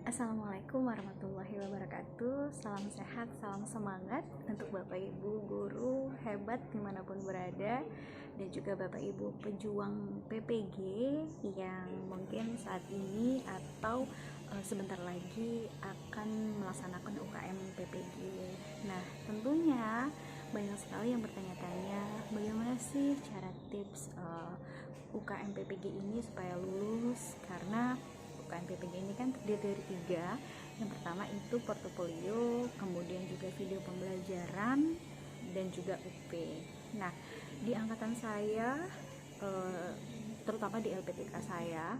Assalamualaikum warahmatullahi wabarakatuh. Salam sehat, salam semangat untuk Bapak Ibu guru hebat dimanapun berada, dan juga Bapak Ibu pejuang PPG yang mungkin saat ini atau sebentar lagi akan melaksanakan UKM PPG. Nah, tentunya banyak sekali yang bertanya-tanya bagaimana sih cara tips UKM PPG ini supaya lulus, karena UKM PPG ini kan terdiri dari 3. Yang pertama itu portofolio, kemudian juga video pembelajaran, dan juga UP. Nah, di angkatan saya, terutama di LPTK saya,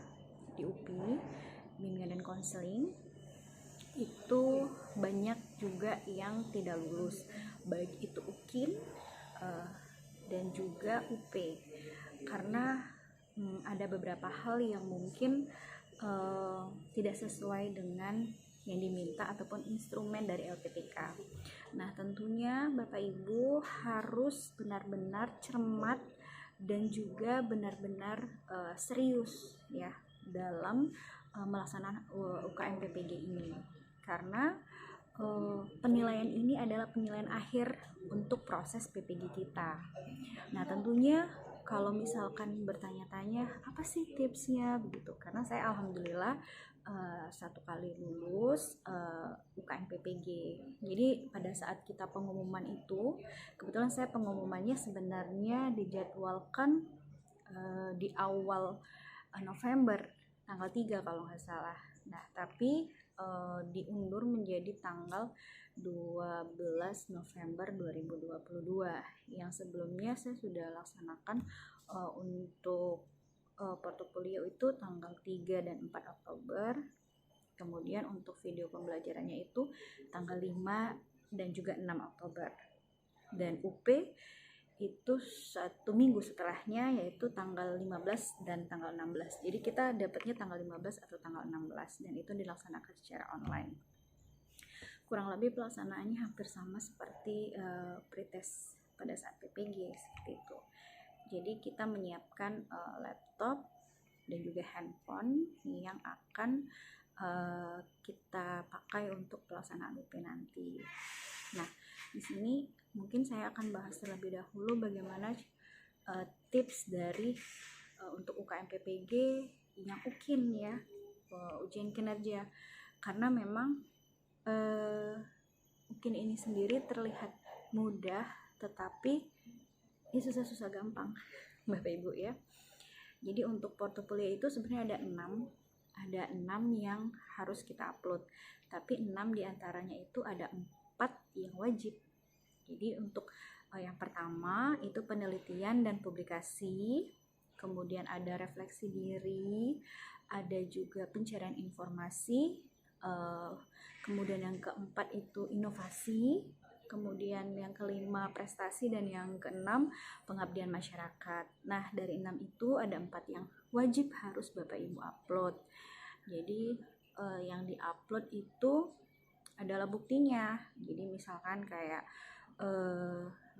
di UPI, bimbingan dan konseling, itu banyak juga yang tidak lulus, baik itu UKIN dan juga UP, karena ada beberapa hal yang mungkin tidak sesuai dengan yang diminta ataupun instrumen dari LPTK. Nah, tentunya Bapak Ibu harus benar-benar cermat dan juga benar-benar serius ya dalam melaksanakan UKM PPG ini, karena penilaian ini adalah penilaian akhir untuk proses PPG kita. Nah, tentunya kalau misalkan bertanya-tanya apa sih tipsnya begitu, karena saya alhamdulillah 1 kali lulus UKM PPG. Jadi pada saat kita pengumuman itu, kebetulan saya pengumumannya sebenarnya dijadwalkan di awal November, tanggal 3 kalau nggak salah. Nah, tapi diundur menjadi tanggal 12 November 2022. Yang sebelumnya saya sudah laksanakan untuk portofolio itu tanggal 3 dan 4 Oktober. Kemudian untuk video pembelajarannya itu tanggal 5 dan juga 6 Oktober. Dan UP itu 1 minggu setelahnya, yaitu tanggal 15 dan tanggal 16. Jadi kita dapatnya tanggal 15 atau tanggal 16, dan itu dilaksanakan secara online. Kurang lebih pelaksanaannya hampir sama seperti pretest pada saat PPG, seperti itu. Jadi kita menyiapkan laptop dan juga handphone yang akan kita pakai untuk pelaksanaan UP nanti. Nah, di sini mungkin saya akan bahas terlebih dahulu bagaimana tips dari untuk UKM PPG yang UKIN ya, ujian kinerja, karena memang UKIN ini sendiri terlihat mudah, tetapi ini susah-susah gampang Bapak Ibu ya. Jadi untuk portofolio itu sebenarnya ada 6 yang harus kita upload, tapi 6 diantaranya itu ada 4 yang wajib. Jadi untuk yang pertama itu penelitian dan publikasi, kemudian ada refleksi diri, ada juga pencarian informasi, kemudian yang keempat itu inovasi, kemudian yang kelima prestasi, dan yang keenam pengabdian masyarakat. Nah, dari 6 itu ada 4 yang wajib harus Bapak Ibu upload. Jadi yang diupload itu adalah buktinya. Jadi misalkan kayak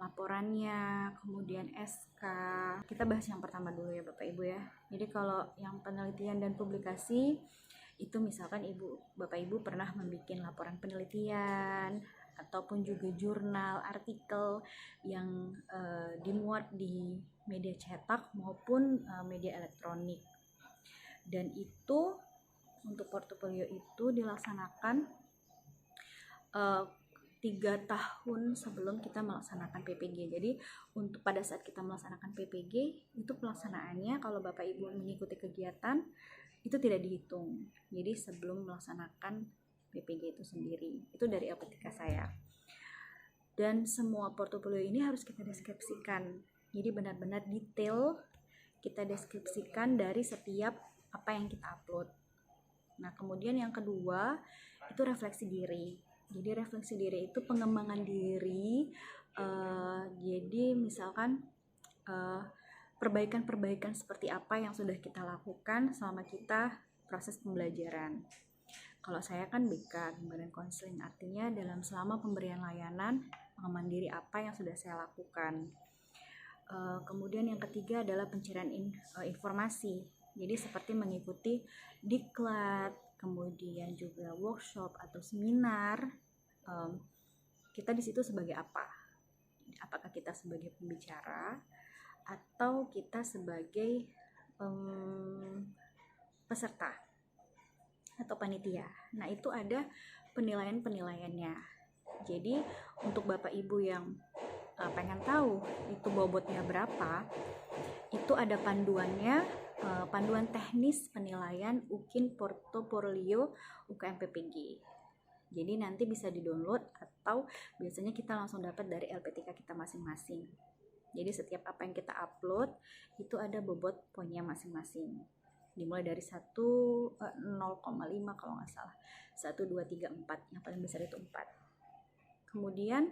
laporannya, kemudian SK. Kita bahas yang pertama dulu ya Bapak Ibu ya. Jadi kalau yang penelitian dan publikasi itu misalkan Bapak Ibu pernah membuat laporan penelitian ataupun juga jurnal, artikel yang dimuat di media cetak maupun media elektronik. Dan itu untuk portofolio itu dilaksanakan 3 tahun sebelum kita melaksanakan PPG. Jadi untuk pada saat kita melaksanakan PPG itu pelaksanaannya kalau Bapak Ibu mengikuti kegiatan itu tidak dihitung. Jadi sebelum melaksanakan PPG itu sendiri, itu dari LPTK saya. Dan semua portofolio ini harus kita deskripsikan. Jadi benar-benar detail kita deskripsikan dari setiap apa yang kita upload. Nah, kemudian yang kedua itu refleksi diri. Jadi refleksi diri itu pengembangan diri. Jadi misalkan perbaikan-perbaikan seperti apa yang sudah kita lakukan selama kita proses pembelajaran. Kalau saya kan BK, bimbingan konseling, artinya dalam selama pemberian layanan pengembangan diri apa yang sudah saya lakukan. Kemudian yang ketiga adalah pencarian informasi. Jadi seperti mengikuti diklat, kemudian juga workshop atau seminar, kita di situ sebagai apa? Apakah kita sebagai pembicara atau kita sebagai peserta atau panitia? Nah, itu ada penilaian-penilaiannya. Jadi untuk Bapak Ibu yang pengen tahu itu bobotnya berapa, itu ada panduannya, panduan teknis penilaian UKIN Portofolio UKM PPG. Jadi nanti bisa di-download atau biasanya kita langsung dapat dari LPTK kita masing-masing. Jadi setiap apa yang kita upload itu ada bobot poinnya masing-masing. Dimulai dari 0,5 kalau nggak salah. 1, 2, 3, 4. Yang paling besar itu 4. Kemudian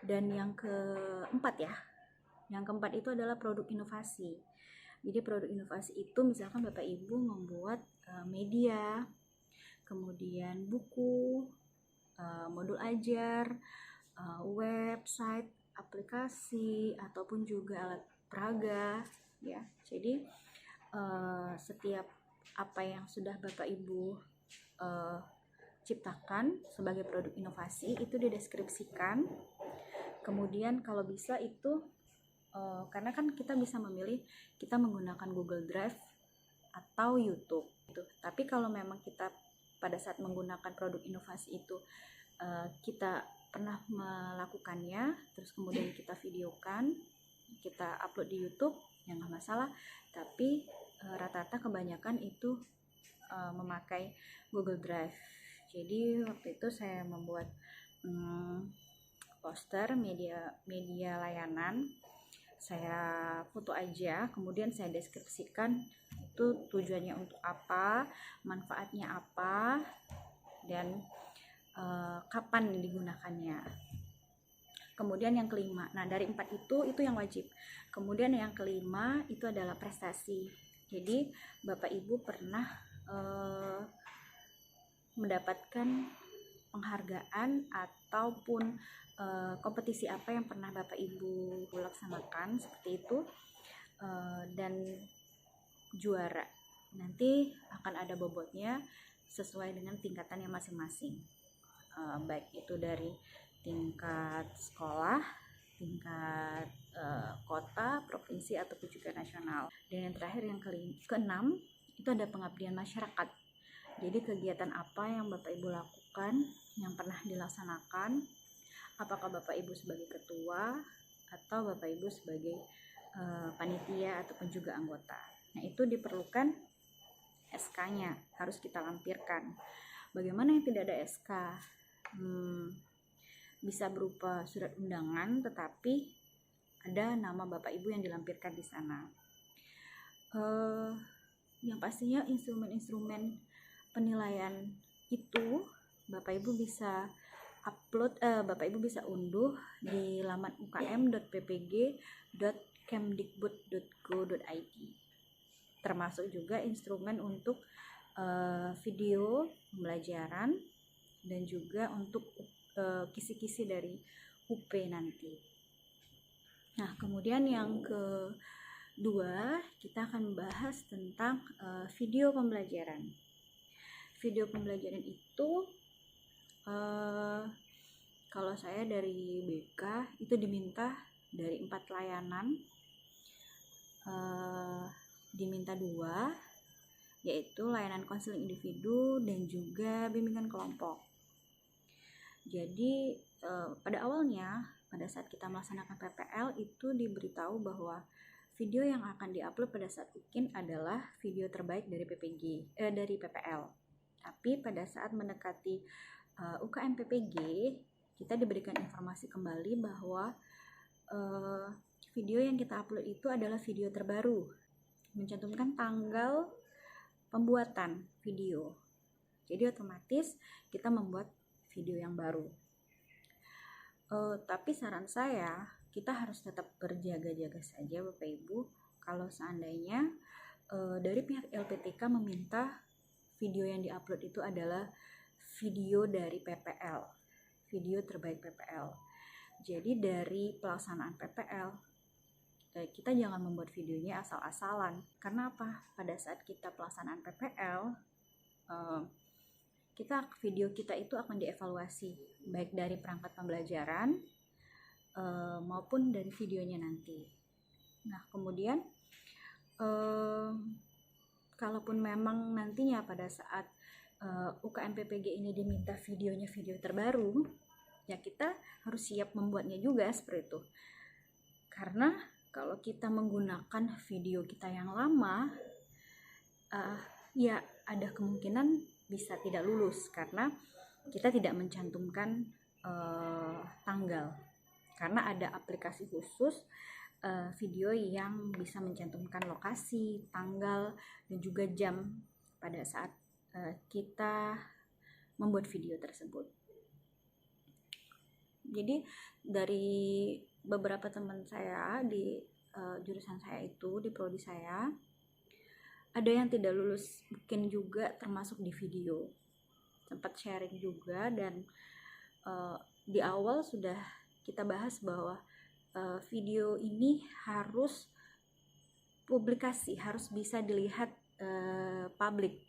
dan yang keempat ya. Yang keempat itu adalah produk inovasi. Jadi produk inovasi itu misalkan Bapak Ibu membuat media, kemudian buku, modul ajar, website, aplikasi, ataupun juga alat peraga, ya. Jadi setiap apa yang sudah Bapak Ibu ciptakan sebagai produk inovasi itu dideskripsikan. Kemudian kalau bisa itu karena kan kita bisa memilih kita menggunakan Google Drive atau YouTube gitu. Tapi kalau memang kita pada saat menggunakan produk inovasi itu kita pernah melakukannya, terus kemudian kita videokan, kita upload di YouTube, ya nggak masalah. Tapi rata-rata kebanyakan itu memakai Google Drive. Jadi waktu itu saya membuat poster media layanan, saya foto aja, kemudian saya deskripsikan itu tujuannya untuk apa, manfaatnya apa, dan kapan digunakannya. Kemudian yang kelima, nah dari 4 itu yang wajib. Kemudian yang kelima itu adalah prestasi. Jadi Bapak Ibu pernah mendapatkan penghargaan ataupun kompetisi apa yang pernah Bapak Ibu laksanakan seperti itu, dan juara, nanti akan ada bobotnya sesuai dengan tingkatannya masing-masing, baik itu dari tingkat sekolah, tingkat kota, provinsi, ataupun juga nasional. Dan yang terakhir yang keenam itu ada pengabdian masyarakat. Jadi kegiatan apa yang Bapak Ibu lakukan yang pernah dilaksanakan, apakah Bapak Ibu sebagai ketua atau Bapak Ibu sebagai panitia ataupun juga anggota. Nah, itu diperlukan SK-nya, harus kita lampirkan. Bagaimana yang tidak ada SK? Bisa berupa surat undangan, tetapi ada nama Bapak Ibu yang dilampirkan di sana. Yang pastinya instrumen-instrumen penilaian itu Bapak Ibu bisa upload, Bapak Ibu bisa unduh di laman ukm.ppg.kemdikbud.go.id, termasuk juga instrumen untuk video pembelajaran dan juga untuk kisi-kisi dari UP nanti. Nah, kemudian yang kedua kita akan membahas tentang video pembelajaran. Video pembelajaran itu kalau saya dari BK itu diminta dari 4 layanan, diminta 2, yaitu layanan konseling individu dan juga bimbingan kelompok. Jadi pada awalnya pada saat kita melaksanakan PPL itu diberitahu bahwa video yang akan diupload pada saat UKIN adalah video terbaik dari dari PPL. Tapi pada saat mendekati UKM PPG, kita diberikan informasi kembali bahwa video yang kita upload itu adalah video terbaru, mencantumkan tanggal pembuatan video. Jadi otomatis kita membuat video yang baru. Tapi saran saya, kita harus tetap berjaga-jaga saja Bapak Ibu kalau seandainya dari pihak LPTK meminta video yang diupload itu adalah video dari PPL, video terbaik PPL. Jadi dari pelaksanaan PPL kita jangan membuat videonya asal-asalan. Karena apa? Pada saat kita pelaksanaan PPL, video kita itu akan dievaluasi baik dari perangkat pembelajaran maupun dari videonya nanti. Nah, kemudian kalaupun memang nantinya pada saat UKM PPG ini diminta videonya video terbaru, ya kita harus siap membuatnya juga seperti itu. Karena kalau kita menggunakan video kita yang lama, ya ada kemungkinan bisa tidak lulus karena kita tidak mencantumkan tanggal. Karena ada aplikasi khusus video yang bisa mencantumkan lokasi, tanggal, dan juga jam pada saat kita membuat video tersebut. Jadi dari beberapa teman saya di jurusan saya itu, di prodi saya, ada yang tidak lulus mungkin juga termasuk di video. Sempat sharing juga, dan di awal sudah kita bahas bahwa video ini harus publikasi, harus bisa dilihat publik.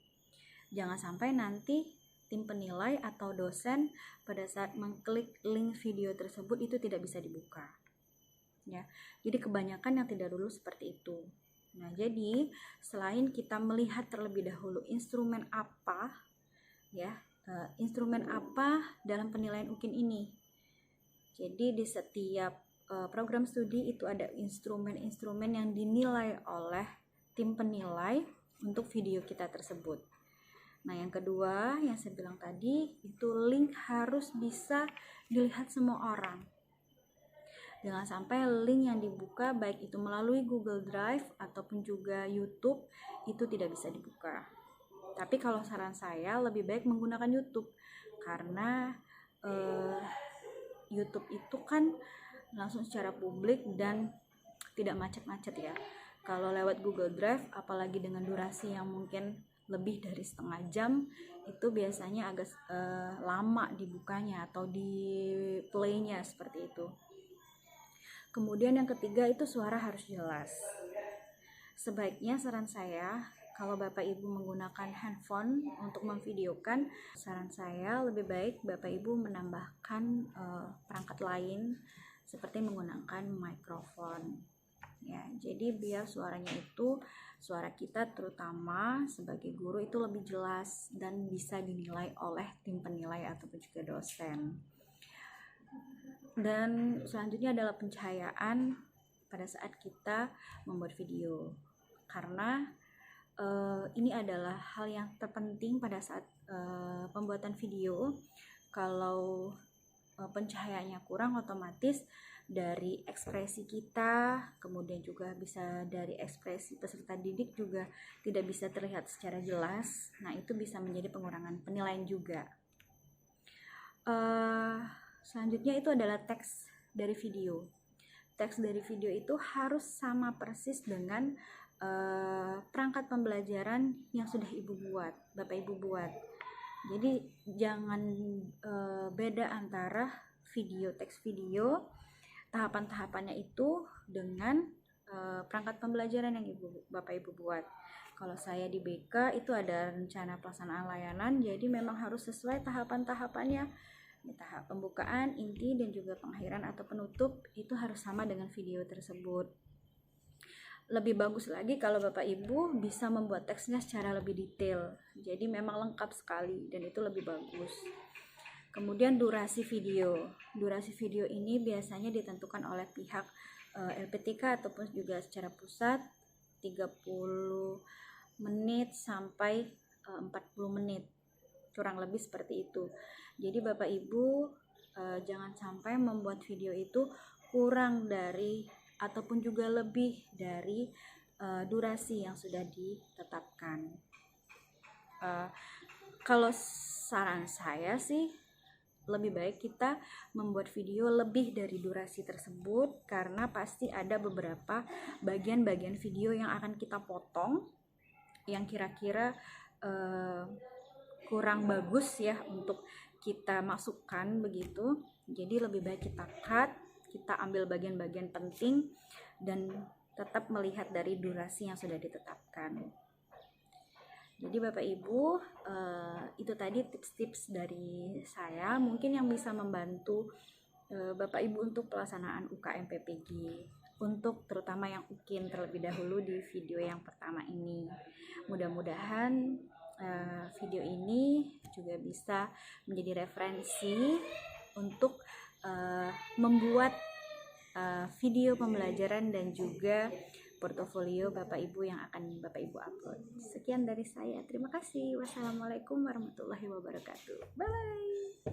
Jangan sampai nanti tim penilai atau dosen pada saat mengklik link video tersebut itu tidak bisa dibuka. Ya, jadi kebanyakan yang tidak lulus seperti itu. Nah, jadi selain kita melihat terlebih dahulu instrumen apa, ya, instrumen apa dalam penilaian UKIN ini. Jadi di setiap program studi itu ada instrumen-instrumen yang dinilai oleh tim penilai untuk video kita tersebut. Nah, yang kedua yang saya bilang tadi, itu link harus bisa dilihat semua orang. Jangan sampai link yang dibuka baik itu melalui Google Drive ataupun juga YouTube itu tidak bisa dibuka. Tapi kalau saran saya lebih baik menggunakan YouTube, karena YouTube itu kan langsung secara publik dan tidak macet-macet ya. Kalau lewat Google Drive, apalagi dengan durasi yang mungkin lebih dari setengah jam, itu biasanya agak lama dibukanya atau di playnya seperti itu. Kemudian yang ketiga itu suara harus jelas. Sebaiknya saran saya, kalau Bapak Ibu menggunakan handphone untuk memvideokan, saran saya lebih baik Bapak Ibu menambahkan perangkat lain seperti menggunakan mikrofon. Ya, jadi biar suara kita terutama sebagai guru itu lebih jelas dan bisa dinilai oleh tim penilai ataupun juga dosen. Dan selanjutnya adalah pencahayaan pada saat kita membuat video, karena ini adalah hal yang terpenting pada saat pembuatan video. Kalau pencahayaannya kurang, otomatis dari ekspresi kita, kemudian juga bisa dari ekspresi peserta didik juga tidak bisa terlihat secara jelas. Nah, itu bisa menjadi pengurangan penilaian juga. Selanjutnya itu adalah teks dari video. Teks dari video itu harus sama persis dengan perangkat pembelajaran yang sudah Bapak Ibu buat. Jadi jangan beda antara teks video, tahapan-tahapannya itu dengan perangkat pembelajaran yang Bapak Ibu buat. Kalau saya di BK itu ada rencana pelaksanaan layanan, jadi memang harus sesuai tahapan-tahapannya. Tahap pembukaan, inti, dan juga pengakhiran atau penutup itu harus sama dengan video tersebut. Lebih bagus lagi kalau Bapak Ibu bisa membuat teksnya secara lebih detail, jadi memang lengkap sekali dan itu lebih bagus. Kemudian durasi video ini biasanya ditentukan oleh pihak LPTK ataupun juga secara pusat 30 menit sampai 40 menit, kurang lebih seperti itu. Jadi Bapak Ibu jangan sampai membuat video itu kurang dari ataupun juga lebih dari durasi yang sudah ditetapkan. Kalau saran saya sih lebih baik kita membuat video lebih dari durasi tersebut, karena pasti ada beberapa bagian-bagian video yang akan kita potong yang kira-kira kurang bagus ya untuk kita masukkan begitu. Jadi lebih baik kita cut, kita ambil bagian-bagian penting dan tetap melihat dari durasi yang sudah ditetapkan. Jadi Bapak Ibu, itu tadi tips-tips dari saya mungkin yang bisa membantu Bapak Ibu untuk pelaksanaan UKM PPG, untuk terutama yang UKIN terlebih dahulu di video yang pertama ini. Mudah-mudahan video ini juga bisa menjadi referensi untuk membuat video pembelajaran dan juga portofolio Bapak Ibu yang akan Bapak Ibu upload. Sekian dari saya. Terima kasih. Wassalamualaikum warahmatullahi wabarakatuh. Bye bye.